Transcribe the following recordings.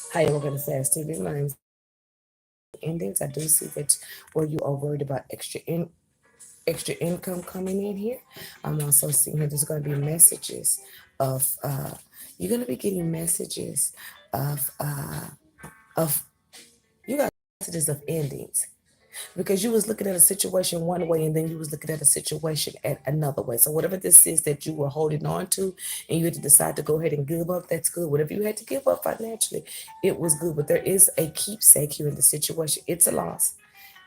Hi, we're going to say TV. My name is Endings. I do see that where you are worried about extra income coming in here. I'm also seeing here there's going to be messages of you're going to be getting messages of you got messages of endings because you was looking at a situation one way and then you was looking at a situation at another way. So whatever this is that you were holding on to and you had to decide to go ahead and give up, that's good. Whatever you had to give up financially, it was good. But there is a keepsake here in the situation. It's a loss.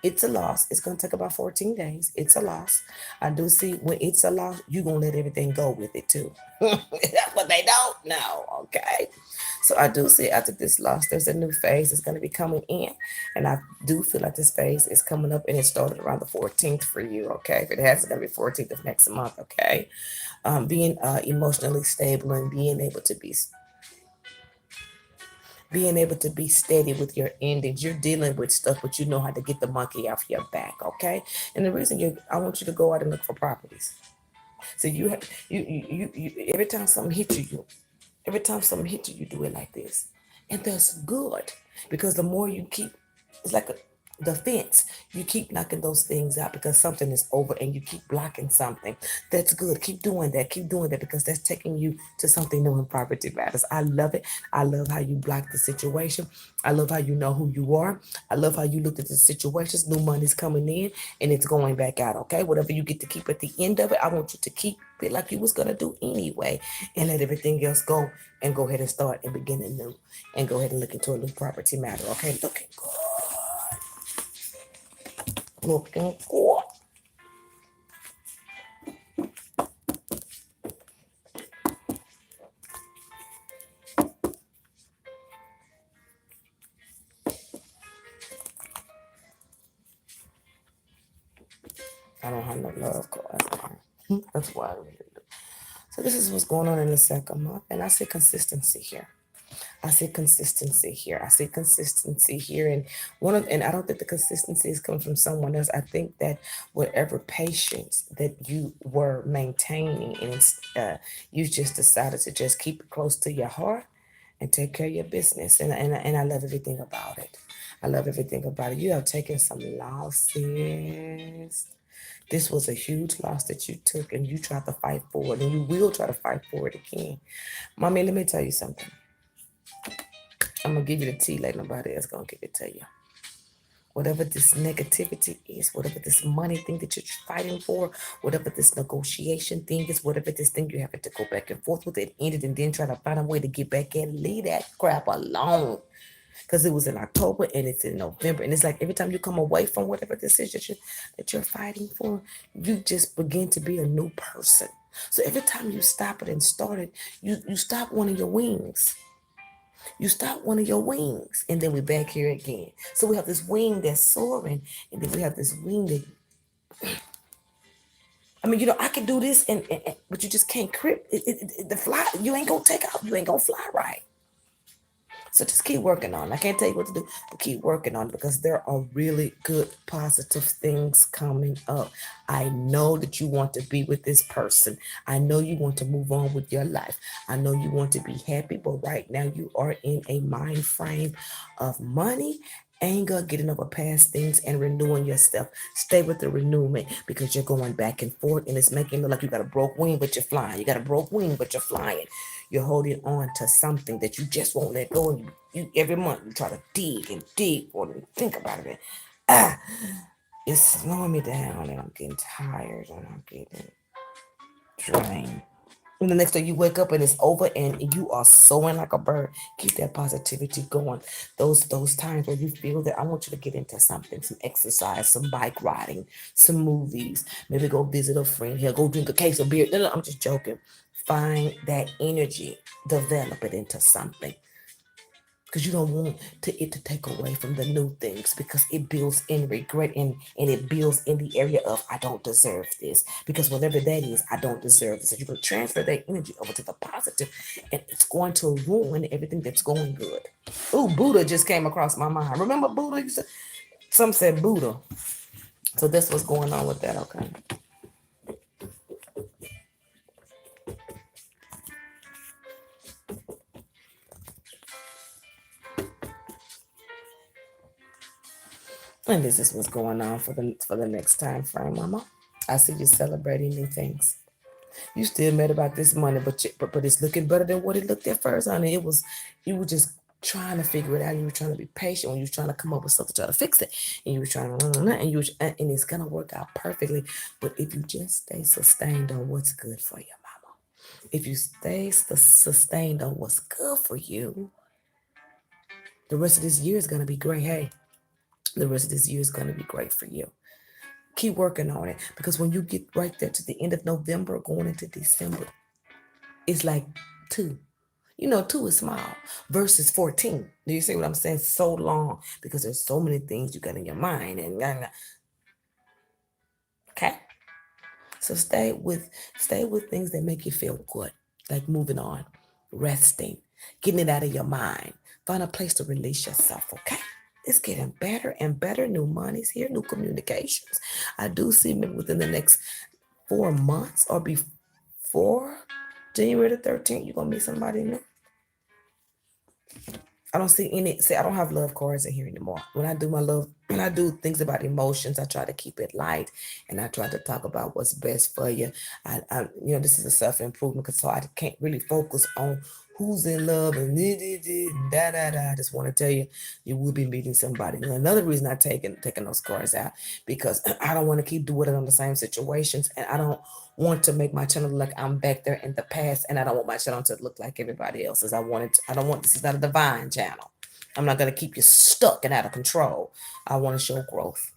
It's a loss. It's going to take about 14 days. It's a loss. I do see when it's a loss, you're going to let everything go with it too. But they don't know. Okay. So I do see after this loss, there's a new phase that's going to be coming in. And I do feel like this phase is coming up and it started around the 14th for you. Okay. If it has, it's going to be 14th of next month. Okay. Being emotionally stable and being able to be steady with your endings. You're dealing with stuff, but you know how to get the monkey off your back, okay? And the reason I want you to go out and look for properties. So every time something hits every time something hits you, you do it like this, and that's good because the more you keep, it's like the fence. You keep knocking those things out because something is over, and you keep blocking something. That's good. Keep doing that. Keep doing that because that's taking you to something new in property matters. I love it. I love how you block the situation. I love how you know who you are. I love how you looked at the situations. New money's coming in and it's going back out. Okay, whatever you get to keep at the end of it, I want you to keep it like you was gonna do anyway, and let everything else go and go ahead and start and begin anew and go ahead and look into a new property matter. Okay, looking good, looking good. I don't have no love cards. That's why I really do. So this is what's going on in the second month, and I see consistency here. I see consistency here. I see consistency here, and I don't think the consistency is coming from someone else. I think that whatever patience that you were maintaining, and you just decided to just keep it close to your heart and take care of your business, and I love everything about it. I love everything about it. You have taken some losses. This was a huge loss that you took, and you tried to fight for it, and you will try to fight for it again. Mommy, let me tell you something. I'm gonna give you the tea like nobody else gonna give it to you. Whatever this negativity is, whatever this money thing that you're fighting for, whatever this negotiation thing is, whatever this thing you have to go back and forth with it, end it, and then try to find a way to get back in. Leave that crap alone. Because it was in October and it's in November. And it's like every time you come away from whatever this is that you're fighting for, you just begin to be a new person. So every time you stop it and start it, you stop one of your wings. You stop one of your wings, and then we're back here again. So we have this wing that's soaring, and then we have this wing that, I mean, I can do this, but you just can't grip the fly. You ain't gonna take off. You ain't gonna fly right. So just keep working on it. I can't tell you what to do, but keep working on it because there are really good, positive things coming up. I know that you want to be with this person. I know you want to move on with your life. I know you want to be happy, but right now you are in a mind frame of money, anger, getting over past things, and renewing yourself. Stay with the renewment because you're going back and forth, and it's making it look like you got a broke wing, but you're flying. You got a broke wing, but you're flying. You're holding on to something that you just won't let go. And you every month you try to dig and dig for it and think about it. Ah, it's slowing me down, and I'm getting tired, and I'm getting drained. And the next day you wake up and it's over and you are soaring like a bird. Keep that positivity going. Those times where you feel that, I want you to get into something, some exercise, some bike riding, some movies, maybe go visit a friend here, go drink a case of beer. No, I'm just joking. Find that energy, develop it into something because you don't want it to take away from the new things because it builds in regret and it builds in the area of I don't deserve this because whatever that is, I don't deserve this. So you can transfer that energy over to the positive and it's going to ruin everything that's going good. Ooh, Buddha just came across my mind. Remember Buddha? Some said Buddha. So that's what's going on with that, okay? And this is what's going on for the next time frame, Mama. I see you celebrating new things. You still mad about this money, but it's looking better than what it looked at first, honey. You were just trying to figure it out. You were trying to be patient when you were trying to come up with something, try to fix it, and you were trying to, and it's gonna work out perfectly. But if you just stay sustained on what's good for you, Mama, if you stay sustained on what's good for you, the rest of this year is gonna be great. Hey, the rest of this year is gonna be great for you. Keep working on it because when you get right there to the end of November, going into December, it's like two. You know, two is small versus 14. Do you see what I'm saying? So long because there's so many things you got in your mind okay. So stay with things that make you feel good, like moving on, resting, getting it out of your mind. Find a place to release yourself, okay? It's getting better and better. New money's here, new communications. I do see maybe within the next 4 months or before January the 13th, you're gonna meet somebody new. I don't see any. See, I don't have love cards in here anymore. When I do things about emotions, I try to keep it light, and I try to talk about what's best for you. This is a self improvement, so I can't really focus on who's in love and da da da. I just want to tell you, you will be meeting somebody. And another reason I taking those cards out because I don't want to keep doing it on the same situations, and I don't want to make my channel look like I'm back there in the past, and I don't want my channel to look like everybody else's. I don't want this is not a divine channel. I'm not gonna keep you stuck and out of control. I want to show growth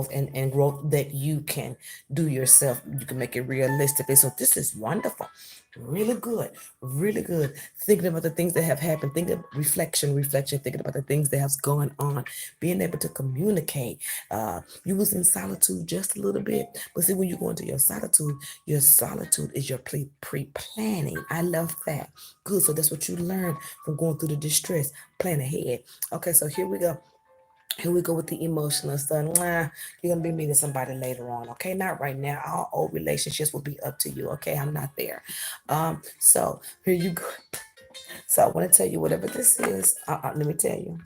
and growth that you can do yourself. You can make it realistic. So this is wonderful. Really good, really good. Thinking about the things that have happened, thinking of reflection, thinking about the things that have gone on, being able to communicate. You was in solitude just a little bit, but see, when you go into your solitude is your pre-planning. I love that. Good. So that's what you learn from going through the distress. Plan ahead. Okay, so here we go. Here we go with the emotional stuff. You're gonna be meeting somebody later on, okay? Not right now. All old relationships will be up to you, okay? I'm not there. So here you go. So I want to tell you whatever this is. Let me tell you.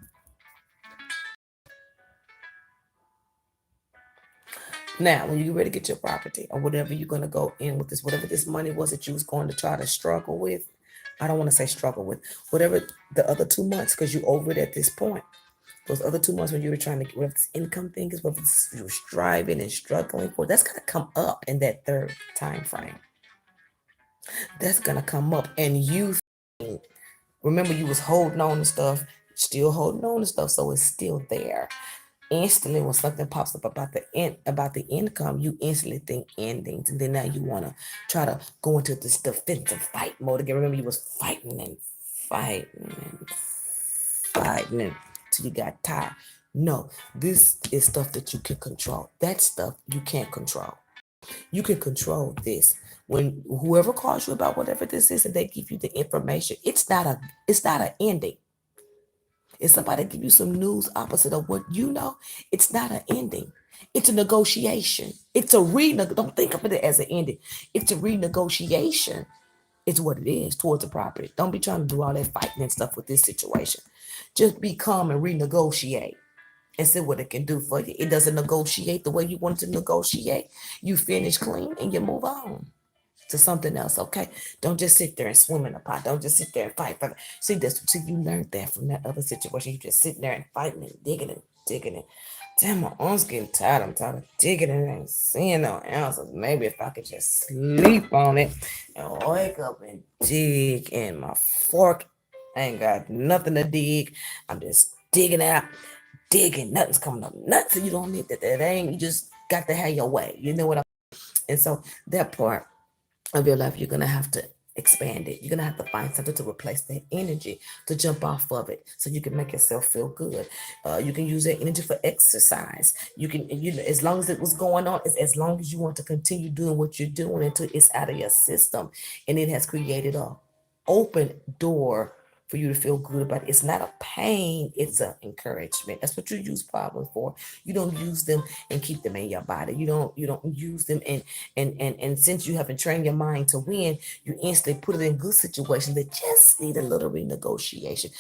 Now, when you ready to get your property or whatever you're gonna go in with this, whatever this money was that you was going to try to struggle with, I don't want to say struggle with, whatever the other 2 months, because you over it at this point. Those other 2 months when you were trying to get whether it's income things, whether you were striving and struggling for, that's gonna come up in that third time frame. That's gonna come up, and you remember you was holding on to stuff, still holding on to stuff, so it's still there. Instantly, when something pops up about the income, you instantly think endings, and then now you want to try to go into this defensive fight mode again. Remember, you was fighting till you got tired. No, this is stuff that you can control. That stuff you can't control. You can control this. When whoever calls you about whatever this is and they give you the information, it's not an ending. If somebody give you some news opposite of what you know, it's not an ending. It's a negotiation. It's a don't think of it as an ending. It's a renegotiation. It's what it is towards the property. Don't be trying to do all that fighting and stuff with this situation. Just be calm and renegotiate and see what it can do for you. It doesn't negotiate the way you want to negotiate. You finish clean and you move on to something else, okay? Don't just sit there and swim in the pot. Don't just sit there and fight. See, you learned that from that other situation. You just sitting there and fighting and digging it. Damn, my arm's getting tired. I'm tired of digging it and seeing no answers. Maybe if I could just sleep on it and wake up and dig, and my fork ain't got nothing to dig. I'm just digging. Nothing's coming up. Nothing. You don't need that. That ain't. You just got to have your way. You know what I'm. And so that part of your life, you're gonna have to expand it. You're gonna have to find something to replace that energy, to jump off of it, so you can make yourself feel good. You can use that energy for exercise. You can, as long as it was going on, as long as you want to continue doing what you're doing until it's out of your system, and it has created a open door for you to feel good about it. It's not a pain, it's an encouragement. That's what you use problems for. You don't use them and keep them in your body. You don't use them and since you haven't trained your mind to win, you instantly put it in good situations that just need a little renegotiation.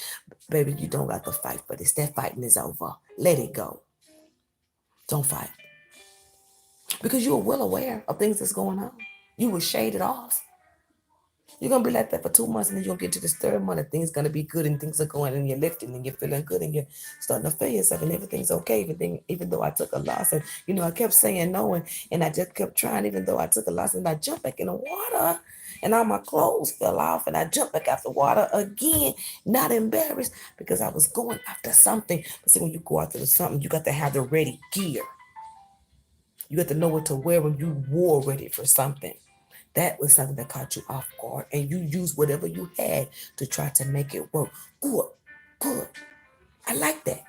Baby, you don't got to fight for this. That fighting is over. Let it go. Don't fight. Because you are well aware of things that's going on. You will shade it off. You're gonna be like that for 2 months, and then you're gonna get to this third month, and things gonna be good, and things are going, and you're lifting, and you're feeling good, and you're starting to feel yourself, and everything's okay. Everything, even though I took a loss, and I kept saying no, and I just kept trying, even though I took a loss, and I jumped back in the water, and all my clothes fell off, and I jumped back out the water again, not embarrassed because I was going after something. But see, when you go after something, you got to have the ready gear. You got to know what to wear when you war ready for something. That was something that caught you off guard, and you used whatever you had to try to make it work. Good, good. I like that.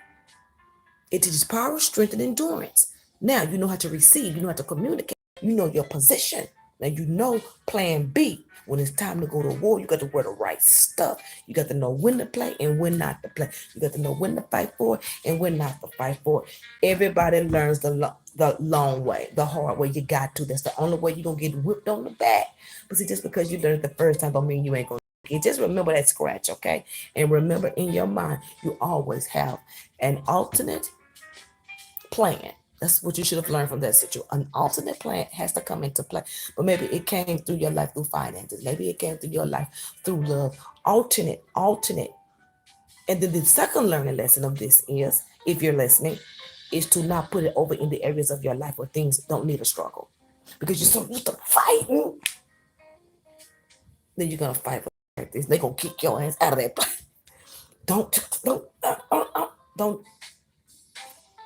It teaches power, strength, and endurance. Now you know how to receive, you know how to communicate, you know your position. Now you know plan B. When it's time to go to war, you got to wear the right stuff. You got to know when to play and when not to play. You got to know when to fight for it and when not to fight for it. Everybody learns the long way, the hard way. You got to. That's the only way you're going to get whipped on the back. But see, just because you learned it the first time don't mean you ain't going to. Just remember that scratch, okay? And remember in your mind, you always have an alternate plan. That's what you should have learned from that situation. An alternate plan has to come into play. But maybe it came through your life through finances. Maybe it came through your life through love. Alternate. And then the second learning lesson of this is, if you're listening, is to not put it over in the areas of your life where things don't need a struggle. Because you're so used to fighting. Then you're going to fight like this. They're going to kick your ass out of that place. Don't.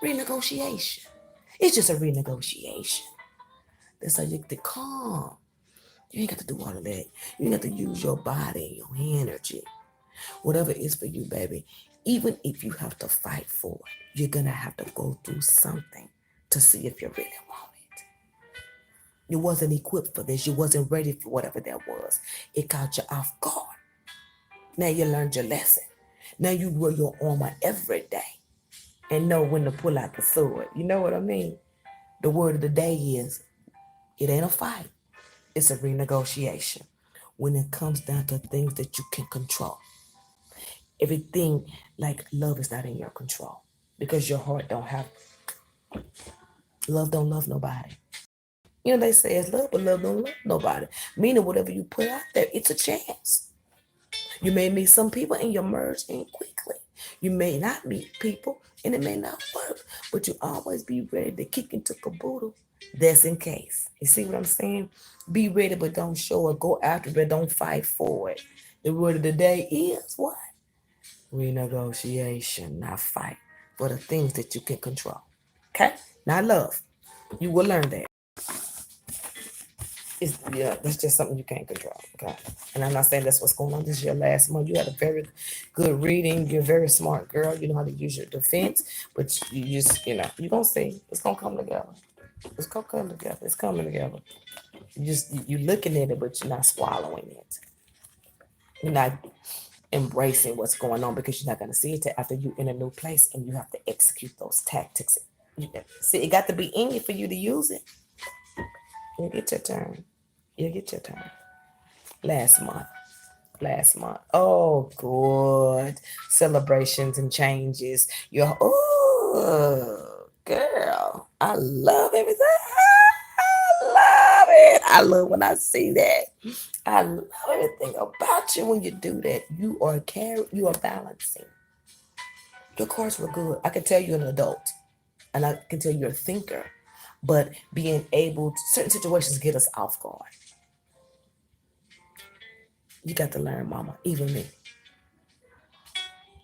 Renegotiation. It's just a renegotiation. That's how you get to calm. You ain't got to do all of that. You ain't got to use your body, your energy, whatever it is for you, baby. Even if you have to fight for it, you're going to have to go through something to see if you really want it. You wasn't equipped for this. You wasn't ready for whatever that was. It caught you off guard. Now you learned your lesson. Now you wear your armor every day and know when to pull out the sword. You know what I mean? The word of the day is, it ain't a fight. It's a renegotiation. When it comes down to things that you can control. Everything like love is not in your control because your heart don't have, love don't love nobody. You know, they say it's love, but love don't love nobody. Meaning whatever you put out there, it's a chance. You may meet some people and you merge in quickly. You may not meet people and it may not work, but you always be ready to kick into caboodle. That's in case. You see what I'm saying? Be ready, but don't show it. Go after it, but don't fight for it. The word of the day is what? Renegotiation, not fight for the things that you can control. Okay? Not love. You will learn that. That's just something you can't control. Okay. And I'm not saying that's what's going on. This is your last month. You had a very good reading. You're a very smart girl. You know how to use your defense, but you just, you're gonna see. It's gonna come together. It's gonna come together. It's coming together. You looking at it, but you're not swallowing it. You're not embracing what's going on because you're not gonna see it till after you're in a new place and you have to execute those tactics. See, it got to be in you for you to use it. You get your turn. You get your turn. Last month. Oh, good. Celebrations and changes. Oh, girl. I love everything. I love it. I love when I see that. I love everything about you when you do that. You are balancing. Your cards were good. I can tell you're an adult. And I can tell you're a thinker. But being able to, certain situations get us off guard. You got to learn, mama, even me.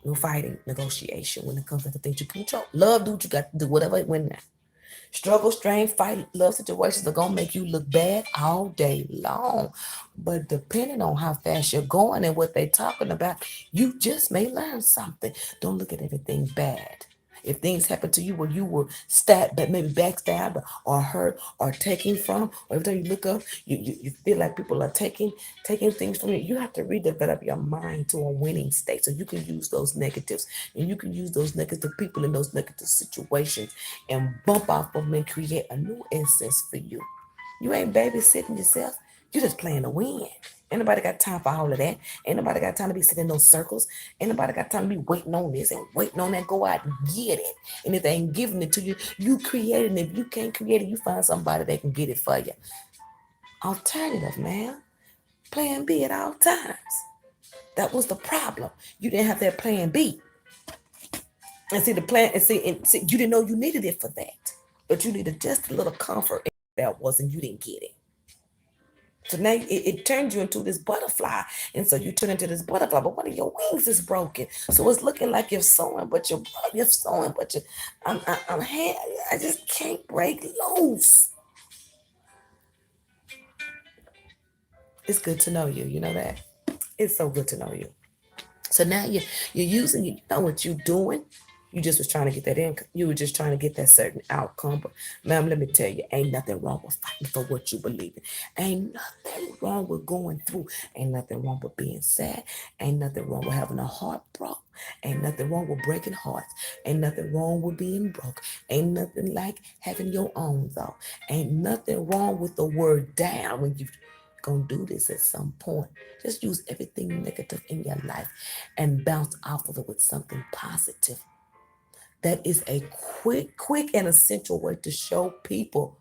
No fighting, negotiation when it comes to the things you control. Love, do what you got to do, whatever it went now. Struggle, strain, fight, love situations are gonna make you look bad all day long. But depending on how fast you're going and what they're talking about, you just may learn something. Don't look at everything bad. If things happen to you where you were stabbed, but maybe backstabbed or hurt or taken from, or every time you look up, you feel like people are taking things from you. You have to redevelop your mind to a winning state so you can use those negatives and you can use those negative people in those negative situations and bump off of them and create a new instance for you. You ain't babysitting yourself. You're just playing to win. Ain't nobody got time for all of that. Ain't nobody got time to be sitting in those circles. Ain't nobody got time to be waiting on this and waiting on that. Go out and get it. And if they ain't giving it to you, you create it. And if you can't create it, you find somebody that can get it for you. Alternative, man. Plan B at all times. That was the problem. You didn't have that plan B. And see the plan, and see you didn't know you needed it for that. But you needed just a little comfort that wasn't, you didn't get it. So now it turned you into this butterfly. And so you turn into this butterfly, but one of your wings is broken. So it's looking like you're sewing, but you're sewing, but I just can't break loose. It's good to know you. You know that? It's so good to know you. So now you're using, you know what you're doing. You just was trying to get that income. You were just trying to get that certain outcome. But ma'am, let me tell you, ain't nothing wrong with fighting for what you believe in. Ain't nothing wrong with going through. Ain't nothing wrong with being sad. Ain't nothing wrong with having a heart broke. Ain't nothing wrong with breaking hearts. Ain't nothing wrong with being broke. Ain't nothing like having your own though. Ain't nothing wrong with the word down when you gonna do this at some point. Just use everything negative in your life and bounce off of it with something positive. That is a quick and essential way to show people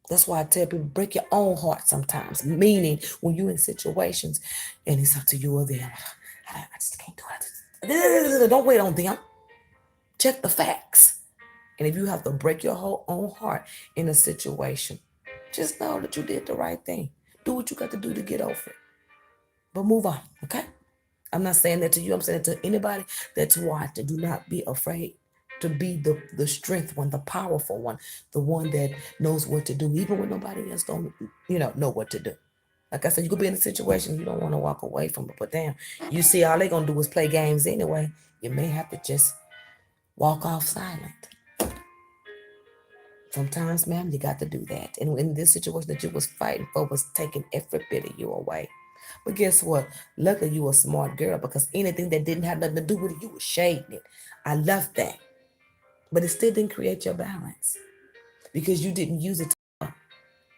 that's why I tell people, break your own heart sometimes. Meaning, when you're in situations and it's up to you or them, I just can't do it. Don't wait on them. Check the facts. And if you have to break your whole own heart in a situation, just know that you did the right thing. Do what you got to do to get over it. But move on, okay? I'm not saying that to you. I'm saying it to anybody that's watching. Do not be afraid to be the strength one, the powerful one, the one that knows what to do, even when nobody else don't, know what to do. Like I said, you could be in a situation you don't want to walk away from it, but damn, you see all they're going to do is play games anyway. You may have to just walk off silent. Sometimes, ma'am, you got to do that. And in this situation that you was fighting for was taking every bit of you away. But guess what? Luckily, you a smart girl because anything that didn't have nothing to do with it, you was shading it. I love that. But it still didn't create your balance because you didn't use it.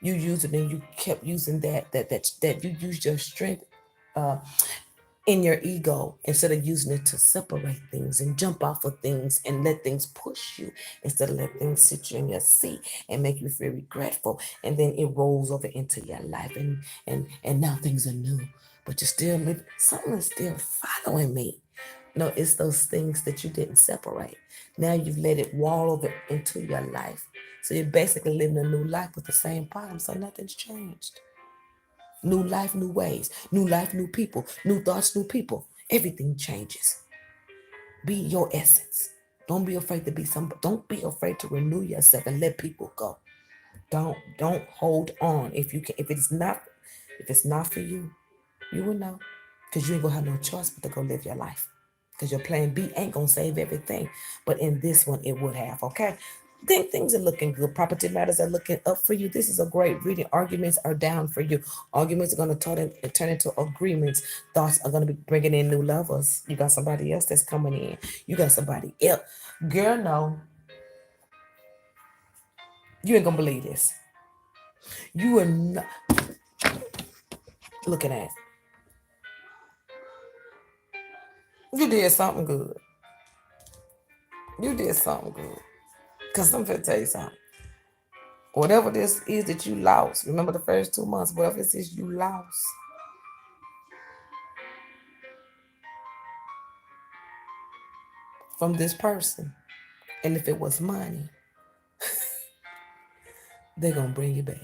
You used it and you kept using that you used your strength in your ego instead of using it to separate things and jump off of things and let things push you instead of let things sit you in your seat and make you feel regretful, and then it rolls over into your life and now things are new, but you're still living, something is still following me. No, it's those things that you didn't separate. Now you've let it wall over into your life, so you're basically living a new life with the same problems, so nothing's changed. New life, new ways. New life, new people. New thoughts, new people. Everything changes. Be your essence. Don't be afraid to be somebody. Don't be afraid to renew yourself and let people go. Don't hold on. If it's not for you, you will know. Because you ain't gonna have no choice but to go live your life. Because your plan B ain't gonna save everything. But in this one, it would have, okay? Think things are looking good. Property matters are looking up for you. This is a great reading. Arguments are down for you. Arguments are going to turn into agreements. Thoughts are going to be bringing in new lovers. You got somebody else that's coming in. You got somebody else. Girl, no. You ain't going to believe this. You are not looking at. You did something good. You did something good. Because I'm going to tell you something. Whatever this is that you lost, remember the first 2 months, whatever this is you lost, from this person, and if it was money, they're going to bring you back.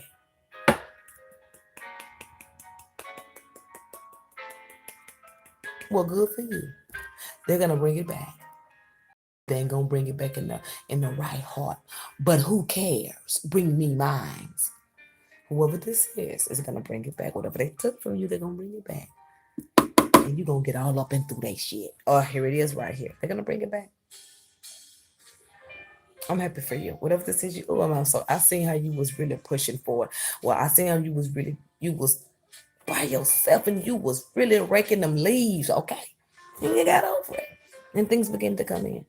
Well, good for you. They're going to bring it back. They ain't going to bring it back in the right heart. But who cares? Bring me mine. Whoever this is going to bring it back. Whatever they took from you, they're going to bring it back. And you're going to get all up and through that shit. Oh, here it is right here. They're going to bring it back. I'm happy for you. Whatever this is, so I seen how you was really pushing forward. Well, I seen how you was by yourself and you was really raking them leaves, okay? And you got over it. And things began to come in.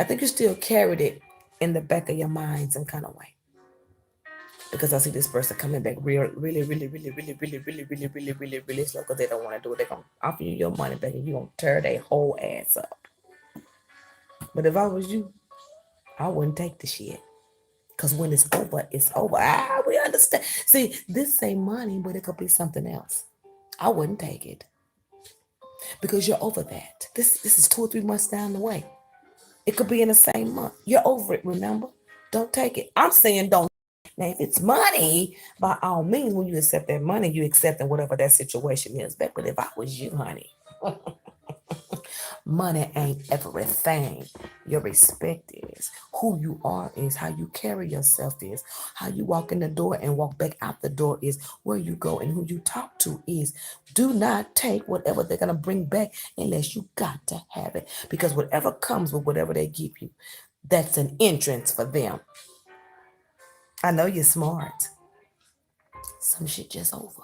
I think you still carried it in the back of your mind some kind of way. Because I see this person coming back really slow because they don't want to do it. They're going to offer you your money back and you're going to tear their whole ass up. But if I was you, I wouldn't take the shit. Because when it's over, it's over. We understand. See, this ain't money, but it could be something else. I wouldn't take it. Because you're over that. This is 2 or 3 months down the way. It could be in the same month. You're over it, remember? Don't take it. I'm saying don't. Now, if it's money, by all means, when you accept that money, you accepting whatever that situation is. But if I was you, honey, money ain't everything. Your respect is. Who you are is. How you carry yourself is. How you walk in the door and walk back out the door is. Where you go and who you talk to is. Do not take whatever they're going to bring back unless you got to have it. Because whatever comes with whatever they give you, that's an entrance for them. I know you're smart. Some shit just over.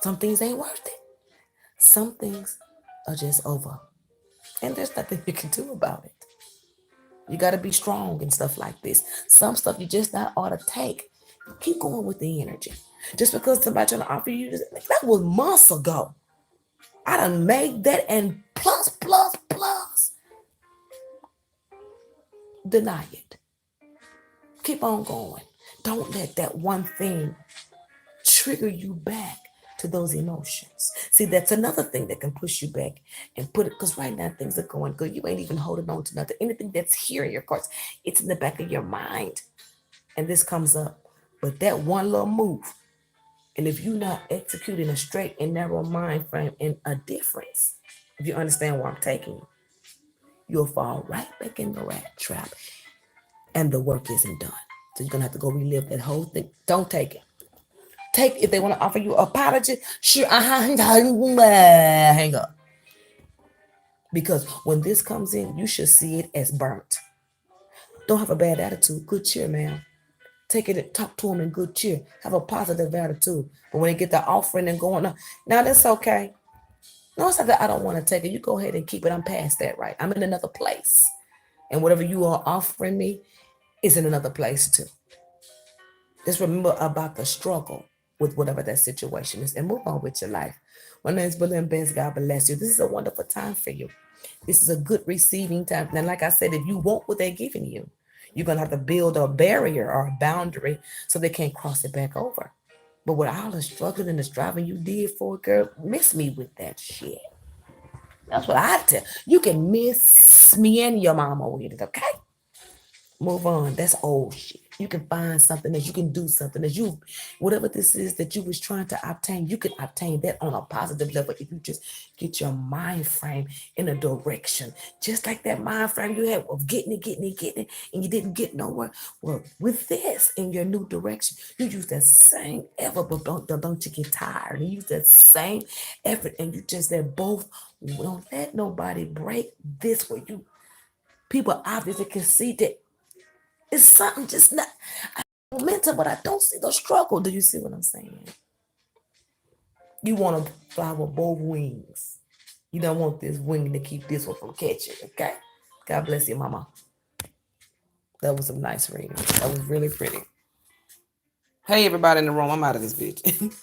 Some things ain't worth it. Some things are just over. And there's nothing you can do about it. You got to be strong and stuff like this. Some stuff you just not ought to take. Keep going with the energy. Just because somebody trying to offer you, that was months ago. I done made that and plus. Deny it. Keep on going. Don't let that one thing trigger you back to those emotions. See, that's another thing that can push you back and put it, because right now things are going good. You ain't even holding on to nothing. Anything that's here in your cards, it's in the back of your mind. And this comes up. But that one little move, and if you're not executing a straight and narrow mind frame and a difference, if you understand where I'm taking you, you'll fall right back in the rat trap and the work isn't done. So you're going to have to go relive that whole thing. Don't take it. Take, if they want to offer you an apology, sure, hang up. Because when this comes in, you should see it as burnt. Don't have a bad attitude. Good cheer, man. Take it and talk to them in good cheer. Have a positive attitude. But when they get the offering and going on, now that's okay. No, it's not that I don't want to take it. You go ahead and keep it. I'm past that, right? I'm in another place. And whatever you are offering me is in another place too. Just remember about the struggle with whatever that situation is and move on with your life. My name is Belinda Benz. God bless you. This is a wonderful time for you. This is a good receiving time. And like I said, if you want what they're giving you, you're going to have to build a barrier or a boundary so they can't cross it back over. But with all the struggling and the striving you did for it, girl, miss me with that shit. That's what I tell you. Can miss me and your mama with it, okay? Move on. That's old shit. You can find something that you can do something that you, whatever this is that you was trying to obtain, you can obtain that on a positive level if you just get your mind frame in a direction. Just like that mind frame you had of getting it, and you didn't get nowhere. Well, with this in your new direction, you use that same effort, but don't you get tired. And use that same effort, and you just, they're both, don't let nobody break this where you, people obviously can see that it's something just not mental, but I don't see the struggle. Do you see what I'm saying? You want to fly with both wings. You don't want this wing to keep this one from catching, okay? God bless you, mama. That was some nice reading. That was really pretty. Hey, everybody in the room. I'm out of this bitch.